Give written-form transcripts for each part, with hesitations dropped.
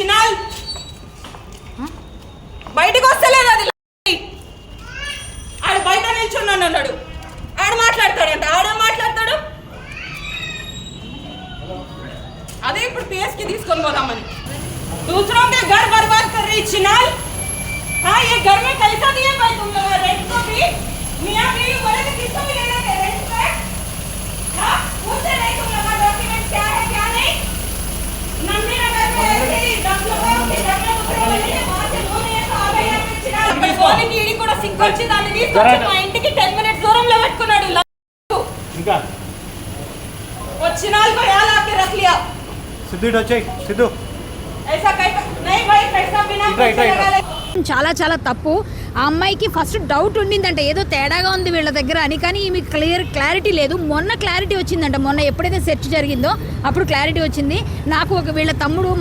చినాల్ బయటకు వస్తలేదు. అది ఆడు బయట నిల్చున్నాను అన్నాడు. ఆడు మాట్లాడతాడంట. ఆడే మాట్లాడతాడు. అదే ఇప్పుడు పిఎస్కి తీసుకొని పోదామని. दूसरों के घर बर्बाद कर रही चिनाल। हाँ, ये घर में कैसा दिए भाई तुम लोग रेंट को भी? मियाँ बीवी बोले तो किसको भी लेना है रेंट पे? हाँ, पूछे नहीं तुम लोग डॉक्यूमेंट क्या है क्या नहीं? नंदी नगर में ऐसे ही 10 लोगों के घर में उतरे वाले हैं, वहाँ से लोग ये तो आ गए हैं फिर चिनाल। मैं बोली कि इडी కూడా సిగ్గొచ్చి దాన్ని తీసుకొచ్చి మా ఇంటికి 10 మినిట్స్ దూరంలో పెట్టుకున్నాడు. ఇంకా चिनाल को यहाँ लाके रख लिया. सिद्धू डोचे सिद्धू చాలా చాలా తప్పు. ఆ అమ్మాయికి ఫస్ట్ డౌట్ ఉండిందంట, ఏదో తేడాగా ఉంది వీళ్ళ దగ్గర అని. కానీ ఈమె క్లారిటీ లేదు. మొన్న క్లారిటీ వచ్చిందంట. మొన్న ఎప్పుడైతే సెర్చ్ జరిగిందో అప్పుడు క్లారిటీ వచ్చింది. నాకు వీళ్ళ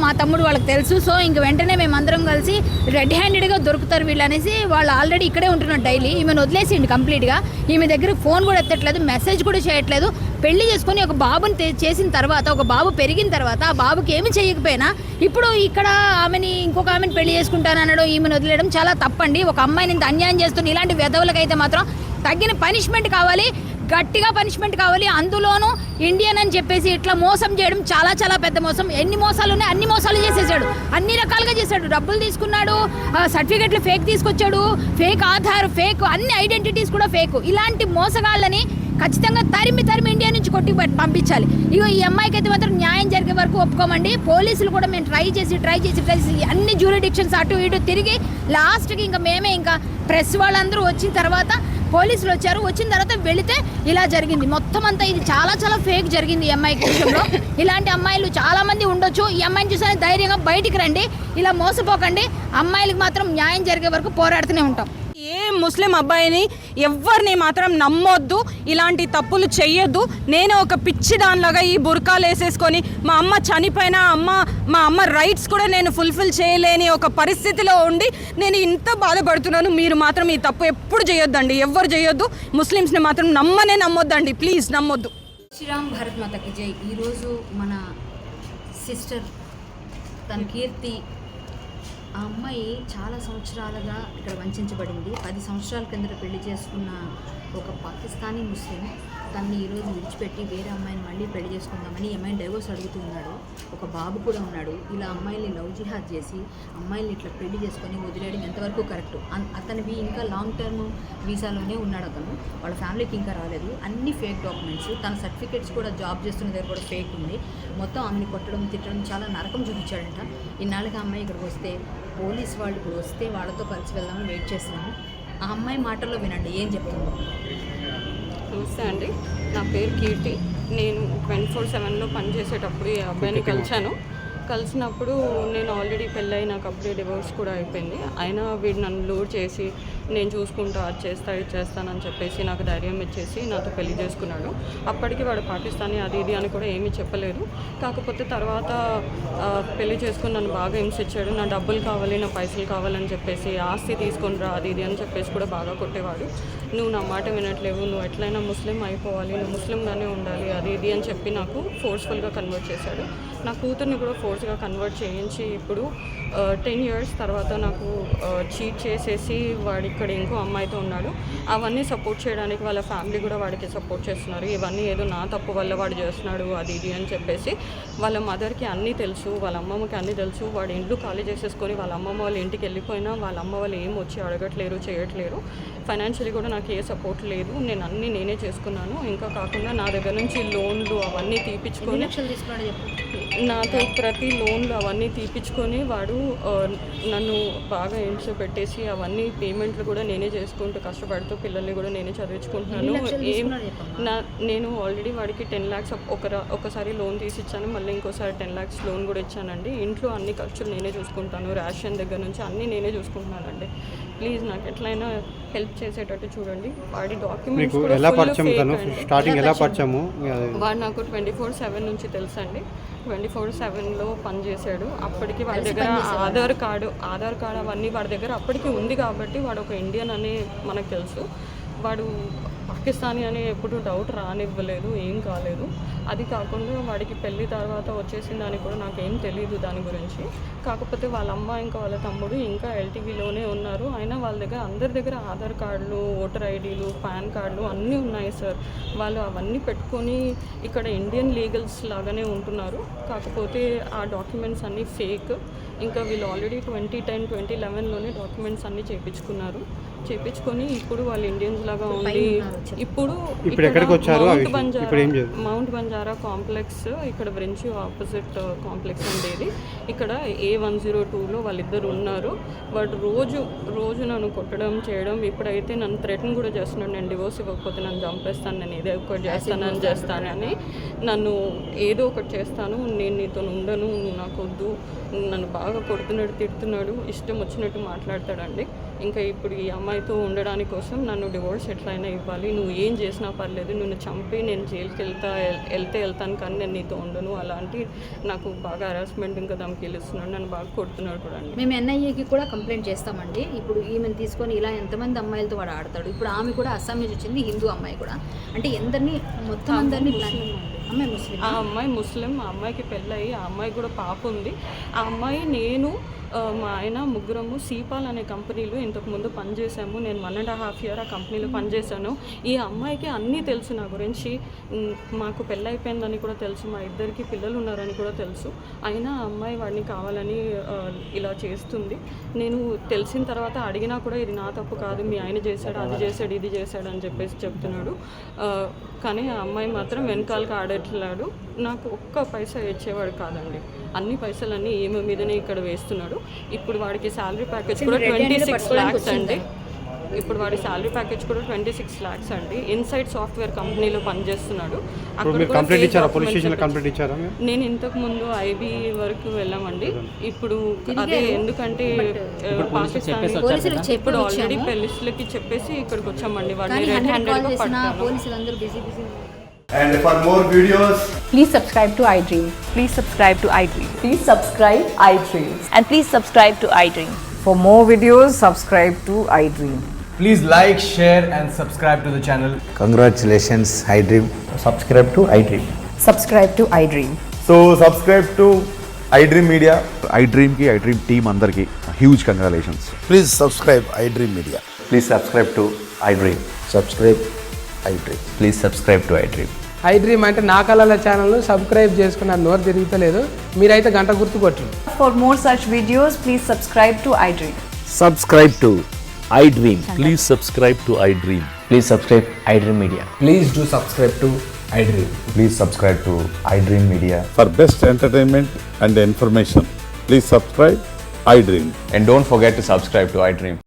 మా తమ్ముడు వాళ్ళకి తెలుసు. సో ఇంక వెంటనే మేమందరం కలిసి రెడ్ హ్యాండెడ్గా దొరుకుతారు వీళ్ళు అనేసి వాళ్ళు ఆల్రెడీ ఇక్కడే ఉంటున్నారు డైలీ. ఈమెను వదిలేసిండు కంప్లీట్గా. ఈమె దగ్గర ఫోన్ కూడా ఎత్తట్లేదు, మెసేజ్ కూడా చేయట్లేదు. పెళ్లి చేసుకొని ఒక బాబుని చేసిన తర్వాత, ఒక బాబు పెరిగిన తర్వాత ఆ బాబుకి ఏమి చేయకపోయినా ఇప్పుడు ఇక్కడ ఇంకొక ఆమెను పెళ్లి చేసుకుంటానన్నాడు. ఈమెను వదిలేయడం చాలా తప్పండి. ఒక అమ్మాయిని ఇంత అన్యాయం చేస్తున్న ఇలాంటి వెధవులకైతే మాత్రం తగిన పనిష్మెంట్ కావాలి, గట్టిగా పనిష్మెంట్ కావాలి. అందులోనూ ఇండియన్ అని చెప్పేసి ఇట్లా మోసం చేయడం చాలా చాలా పెద్ద మోసం. ఎన్ని మోసాలు ఉన్నాయి అన్ని మోసాలు చేసేసాడు, అన్ని రకాలుగా చేశాడు. డబ్బులు తీసుకున్నాడు, సర్టిఫికెట్లు ఫేక్ తీసుకొచ్చాడు, ఫేక్ ఆధార్, ఫేక్ అన్ని ఐడెంటిటీస్ కూడా ఫేక్. ఇలాంటి మోసగాళ్ళని ఖచ్చితంగా తరిమి ఇండియా నుంచి కొట్టి పంపించాలి. ఇగో ఈ అమ్మాయికి అయితే మాత్రం న్యాయం జరిగే వరకు ఒప్పుకోమండి. పోలీసులు కూడా మేము ట్రై చేసి అన్ని జ్యూరిడిక్షన్స్ అటు ఇటు తిరిగి లాస్ట్కి ఇంకా మేమే ఇంకా ప్రెస్ వాళ్ళందరూ వచ్చిన తర్వాత పోలీసులు వచ్చారు. వచ్చిన తర్వాత వెళితే ఇలా జరిగింది. మొత్తం అంతా ఇది చాలా చాలా ఫేక్ జరిగింది ఈ అమ్మాయి విషయంలో. ఇలాంటి అమ్మాయిలు చాలా మంది ఉండొచ్చు. ఈ అమ్మాయిని చూసిన ధైర్యంగా బయటికి రండి, ఇలా మోసపోకండి. అమ్మాయిలకు మాత్రం న్యాయం జరిగే వరకు పోరాడుతూనే ఉంటాం. ఏ ముస్లిం అబ్బాయిని ఎవరిని మాత్రం నమ్మొద్దు, ఇలాంటి తప్పులు చెయ్యొద్దు. నేను ఒక పిచ్చి దానిలాగా ఈ బుర్కాలు వేసేసుకొని మా అమ్మ చనిపోయినా మా అమ్మ రైట్స్ కూడా నేను ఫుల్ఫిల్ చేయలేని ఒక పరిస్థితిలో ఉండి నేను ఇంత బాధపడుతున్నాను. మీరు మాత్రం ఈ తప్పు ఎప్పుడు చేయొద్దండి, ఎవ్వరు చేయొద్దు. ముస్లిమ్స్ని మాత్రం నమ్మొద్దండి, ప్లీజ్ నమ్మొద్దు. శ్రీరామ్ భారత్ మాతకి జై. ఈరోజు మన సిస్టర్ తన కీర్తి, ఆ అమ్మాయి చాలా సంవత్సరాలుగా ఇక్కడ వంచబడింది. 10 సంవత్సరాల కిందట పెళ్లి చేసుకున్న ఒక పాకిస్తానీ ముస్లిం తనని ఈరోజు విడిచిపెట్టి వేరే అమ్మాయిని మళ్ళీ పెళ్లి చేసుకుందామని అమ్మాయిని డైవోర్స్ అడుగుతూ ఉన్నాడు. ఒక బాబు కూడా ఉన్నాడు. ఇలా అమ్మాయిని లవ్ జిహాద్ చేసి అమ్మాయిని ఇట్లా పెళ్లి చేసుకొని వదిలేయడం ఎంతవరకు కరెక్ట్? అతనివి ఇంకా లాంగ్ టర్మ్ వీసాలోనే ఉన్నాడు అతను. వాళ్ళ ఫ్యామిలీకి ఇంకా రాలేదు. అన్ని ఫేక్ డాక్యుమెంట్స్, తన సర్టిఫికేట్స్ కూడా జాబ్ చేస్తున్న దగ్గర కూడా ఫేక్ ఉంది. మొత్తం ఆమెని కొట్టడం తిట్టడం చాలా నరకం చూపించాడంట. ఇన్నాళ్ళకి అమ్మాయి ఇక్కడికి వస్తే పోలీస్ వాళ్ళు ఇప్పుడు వస్తే వాళ్ళతో కలిసి వెళ్దామని వెయిట్ చేస్తున్నాము. ఆ అమ్మాయి మాటల్లో వినండి ఏం చెప్తుందో. నమస్తే అండి, నా పేరు కీర్తి. నేను 24/7లో పనిచేసేటప్పుడు ఈ అబ్బాయిని కలిసినప్పుడు నేను ఆల్రెడీ పెళ్ళయి నాకు అప్పుడే డివోర్స్ కూడా అయిపోయింది. అయినా వీడు నన్ను లూర్ చేసి నేను చూసుకుంటా, అది చేస్తా ఇది చేస్తానని చెప్పేసి నాకు ధైర్యం ఇచ్చేసి నాతో పెళ్లి చేసుకున్నాడు. అప్పటికి వాడు పాకిస్తానీ అది ఇది అని కూడా ఏమీ చెప్పలేదు. కాకపోతే తర్వాత పెళ్లి చేసుకుని నన్ను బాగా హింసించాడు. నా డబ్బులు కావాలి, నా పైసలు కావాలని చెప్పేసి, ఆస్తి తీసుకొని రా అది ఇది అని చెప్పేసి కూడా బాగా కొట్టేవాడు. నువ్వు నా మాట వినట్లేవు, నువ్వు ఎట్లయినా ముస్లిం అయిపోవాలి, నువ్వు ముస్లింగానే ఉండాలి అది ఇది అని చెప్పి నాకు ఫోర్స్ఫుల్గా కన్వర్ట్ చేశాడు. నా కూతుర్ని కూడా ఫోర్స్గా కన్వర్ట్ చేయించి ఇప్పుడు 10 years తర్వాత నాకు చీట్ చేసేసి వాడు ఇక్కడ ఇంకో అమ్మాయితో ఉన్నాడు. అవన్నీ సపోర్ట్ చేయడానికి వాళ్ళ ఫ్యామిలీ కూడా వాడికి సపోర్ట్ చేస్తున్నారు. ఇవన్నీ ఏదో నా తప్పు వల్ల వాడు చేస్తున్నాడు అది ఇది అని చెప్పేసి వాళ్ళ మదర్కి అన్నీ తెలుసు, వాళ్ళ అమ్మమ్మకి అన్నీ తెలుసు. వాడు ఇంట్లో ఖాళీ చేసేసుకొని వాళ్ళ అమ్మమ్మ వాళ్ళ ఇంటికి వెళ్ళిపోయినా వాళ్ళ అమ్మ వాళ్ళు ఏం వచ్చి అడగట్లేరు, చేయట్లేరు. ఫైనాన్షియలీ కూడా నాకు ఏ సపోర్ట్ లేదు. నేను అన్నీ నేనే చేసుకున్నాను. ఇంకా కాకుండా నా దగ్గర నుంచి లోన్లు అవన్నీ తీపిచ్చుకొని నాతో ప్రతి లోన్లు అవన్నీ తీపిచ్చుకొని వాడు నన్ను బాగా హింస పెట్టేసి అవన్నీ పేమెంట్లు కూడా నేనే చేసుకుంటూ కష్టపడుతూ పిల్లల్ని కూడా నేనే చదివించుకుంటున్నాను. నేను ఆల్రెడీ వాడికి 10 lakhs ఒకసారి లోన్ తీసి ఇచ్చాను, మళ్ళీ ఇంకోసారి 10 lakhs లోన్ కూడా ఇచ్చానండి. ఇంట్లో అన్ని ఖర్చులు నేనే చూసుకుంటాను, రేషన్ దగ్గర నుంచి అన్నీ నేనే చూసుకుంటున్నానండి. ప్లీజ్ నాకు ఎట్లయినా హెల్ప్ చేసేటట్టు చూడండి. వాడి డాక్యుమెంట్స్ కూడా వాడు నాకు 24/7 నుంచి తెలుసండి. 24/7లో పనిచేశాడు. అప్పటికి వాడి దగ్గర ఆధార్ కార్డు అవన్నీ వాడి దగ్గర అప్పటికి ఉంది కాబట్టి వాడు ఒక ఇండియన్ అని మనకు తెలుసు. వాడు పాకిస్తానీ అని ఎప్పుడు డౌట్ రానివ్వలేదు, ఏం కాలేదు. అది కాకుండా వాడికి పెళ్ళి తర్వాత వచ్చేసిందని కూడా నాకేం తెలియదు దాని గురించి. కాకపోతే వాళ్ళ అమ్మ ఇంకా వాళ్ళ తమ్ముడు ఇంకా ఎల్టీవీలోనే ఉన్నారు. అయినా వాళ్ళ దగ్గర అందరి దగ్గర ఆధార్ కార్డులు, ఓటర్ ఐడీలు, పాన్ కార్డులు అన్నీ ఉన్నాయి సార్. వాళ్ళు అవన్నీ పెట్టుకొని ఇక్కడ ఇండియన్ లీగల్స్ లాగానే ఉంటున్నారు. కాకపోతే ఆ డాక్యుమెంట్స్ అన్నీ ఫేక్. ఇంకా వీళ్ళు ఆల్రెడీ 2010, 2011లోనే డాక్యుమెంట్స్ అన్నీ చేయించుకొని ఇప్పుడు వాళ్ళు ఇండియన్స్ లాగా ఉండి ఇప్పుడు ఎక్కడికి వచ్చారు? మౌంట్ బంజారా కాంప్లెక్స్, ఇక్కడ బ్రెంచి ఆపోజిట్ కాంప్లెక్స్ ఉండేది. ఇక్కడ A102లో వాళ్ళిద్దరు ఉన్నారు. వాడు రోజు నన్ను కొట్టడం చేయడం, ఇప్పుడైతే నన్ను థ్రెటన్ కూడా చేస్తున్నాడు. నేను డివోర్స్ ఇవ్వకపోతే నన్ను చంపేస్తాను, నేను ఏదో ఒకటి చేస్తానని నన్ను ఏదో ఒకటి చేస్తాను, నేను నీతో ఉండను, నువ్వు నాకు వద్దు, నన్ను బాగా కొడుతున్నాడు, తిడుతున్నాడు, ఇష్టం వచ్చినట్టు మాట్లాడతాడండి. ఇంకా ఇప్పుడు ఈ అమ్మాయితో ఉండడానికి కోసం నన్ను డివోర్స్ ఎట్లయినా ఇవ్వాలి, నువ్వు ఏం చేసినా పర్లేదు, నిన్ను చంపి నేను జైలుకి వెళ్తాను కానీ నేను నీతో ఉండను, అలాంటి నాకు బాగా హరాస్మెంట్ ఇంకా ధమ్కీలు ఇస్తున్నాడు, నన్ను బాగా కొడుతున్నాడు కూడా అండి. మేము ఎన్ఐఏకి కూడా కంప్లైంట్ చేస్తామండి. ఇప్పుడు ఈమెను తీసుకొని ఇలా ఎంతమంది అమ్మాయిలతో వాడు ఆడతాడు. ఇప్పుడు ఆమె కూడా అస్సాం నుంచి వచ్చింది, హిందూ అమ్మాయి కూడా. అంటే మొత్తం అందరినీ అమ్మాయి ముస్లిం, ఆ అమ్మాయి ముస్లిం. ఆ అమ్మాయికి పెళ్ళయి ఆ అమ్మాయి కూడా పాప ఉంది. ఆ అమ్మాయి నేను మా ఆయన ముగ్గురము సీపాల్ అనే కంపెనీలో ఇంతకుముందు పనిచేసాము. నేను 1.5 year ఆ కంపెనీలో పనిచేశాను. ఈ అమ్మాయికి అన్నీ తెలుసు నా గురించి. మాకు పెళ్ళైపోయిందని కూడా తెలుసు, మా ఇద్దరికి పిల్లలు ఉన్నారని కూడా తెలుసు. అయినా ఆ అమ్మాయి వాడిని కావాలని ఇలా చేస్తుంది. నేను తెలిసిన తర్వాత అడిగినా కూడా ఇది నా తప్పు కాదు, మీ ఆయన చేశాడు, అది చేశాడు, ఇది చేశాడు అని చెప్పేసి చెప్తున్నాడు. కానీ ఆ అమ్మాయి మాత్రం వెనకాలకి ఆడట్లాడు. నాకు ఒక్క పైసా ఇచ్చేవాడు కాదండి. అన్ని పైసలన్నీ ఈమె మీదనే ఇక్కడ వేస్తున్నాడు. ఇప్పుడు వాడికి శాలరీ ప్యాకేజ్ కూడా 26 lakhs అండి. ఇప్పుడు వాడి శాలరీ ప్యాకేజ్ కూడా 26 lakhs అండి. ఇన్సైడ్ సాఫ్ట్వేర్ కంపెనీలో పనిచేస్తున్నాడు. నేను ఇంతకు ముందు ఐబీ వరకు వెళ్ళామండి. ఇప్పుడు అదే ఎందుకంటే పాకిస్తాన్ ఇప్పుడు ఆల్రెడీ పెళ్లికి చెప్పేసి ఇక్కడికి వచ్చామండి. వాడిని రెడ్ హ్యాండెడ్గా పట్టాను. And for more videos, please subscribe to iDream. Please subscribe to iDream. Please subscribe iDream. And please subscribe to iDream. For more videos, subscribe to iDream. please like, share and subscribe to the channel. Congratulations, iDream. Subscribe to iDream. Subscribe to iDream. So subscribe to iDream Media. iDream ki iDream team andarki huge congratulations. Please subscribe iDream Media. Please subscribe to iDream. Subscribe iDream. Please subscribe to iDream. iDream అంటే నా కళల ఛానల్ను subscribe చేసుకున్న నోరు తిరుగుతలేదు, మీరైతే గంట గుర్తు కొట్టండి. For more such videos, please subscribe to iDream. Subscribe to iDream. Please subscribe to iDream. Please subscribe iDream Media. Please do subscribe to iDream. Please subscribe to iDream Media. For best entertainment and information, please subscribe iDream. And don't forget to subscribe to iDream.